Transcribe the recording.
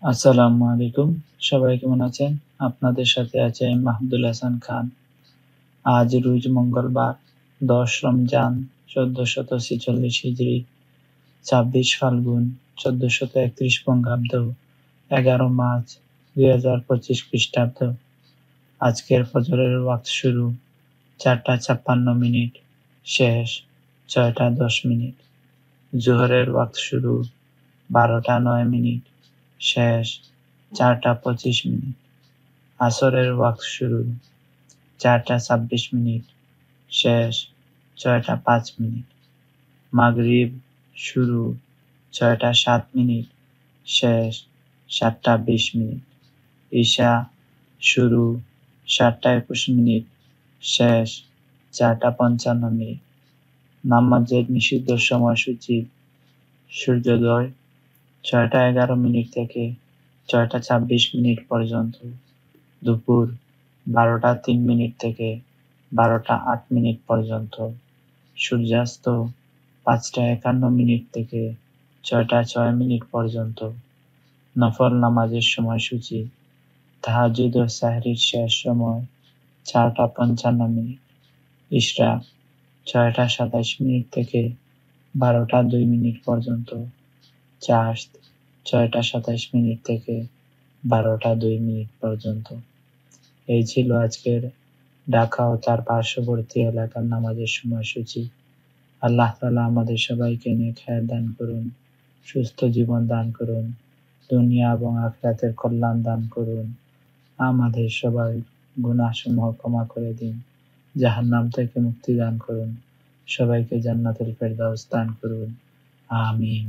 আসসালামু আলাইকুম। সবাই কেমন আছেন? আপনাদের সাথে আছে আমি মাহমুদুল হাসান খান। আজ রোজ মঙ্গলবার ১০ রমজান ১৪৪৬ হিজরি, ২৬ ফাল্গুন ১৪৩১ বঙ্গাব্দ, ১১ মার্চ ২০২৫ খ্রিস্টাব্দ। আজকের ফজরের ওয়াক্ত শুরু ৪টা ৫৬ মিনিট, শেষ ৬টা ১০ মিনিট। জোহরের ওয়াক্ত শুরু ১২টা ৯ মিনিট, শেষ ৪টা ২৫ মিনিট। আসরের ওয়াক্ত শুরু ৪টা ২৬ মিনিট, শেষ ৬টা ৫ মিনিট। মাগরিব শুরু ৬টা ৭ মিনিট, শেষ ৭টা ২০ মিনিট। ঈশা শুরু ৭টা ২১ মিনিট, শেষ ৪টা ৫৫ মিনিট। নামাজের নিষিদ্ধ সময়সূচি: সূর্যোদয় ৬টা ১১ মিনিট থেকে ৬টা ২৬ মিনিট পর্যন্ত, দুপুর ১২টা ৩ মিনিট থেকে ১২টা ৮ মিনিট পর্যন্ত, সূর্যাস্ত ৫টা ৫১ মিনিট থেকে ৬টা ৬ মিনিট পর্যন্ত। নফল নামাজের সময়সূচি: তাহাজ্জুদ ও সেহরির শেষ সময় ৪টা ৫৫ মিনিট, ইশরাক ৬টা ২৭ মিনিট থেকে ১২টা ২ মিনিট পর্যন্ত, চাশত ৬টা ২৭ মিনিট থেকে ১২টা ২ মিনিট পর্যন্ত। এই ছিল আজকের ঢাকা ও তার পার্শ্ববর্তী এলাকার নামাজের সময়সূচি। আল্লাহ তাআলা আমাদের সবাইকে নেক হায়াত দান করুন, সুস্থ জীবন দান করুন, দুনিয়া এবং আখিরাতের কল্যাণ দান করুন। আমাদের সবার গুনাহসমূহ ক্ষমা করে দিন, জাহান্নাম থেকে মুক্তি দান করুন, সবাইকে জান্নাতুল ফেরদাউস দান করুন। আমিন।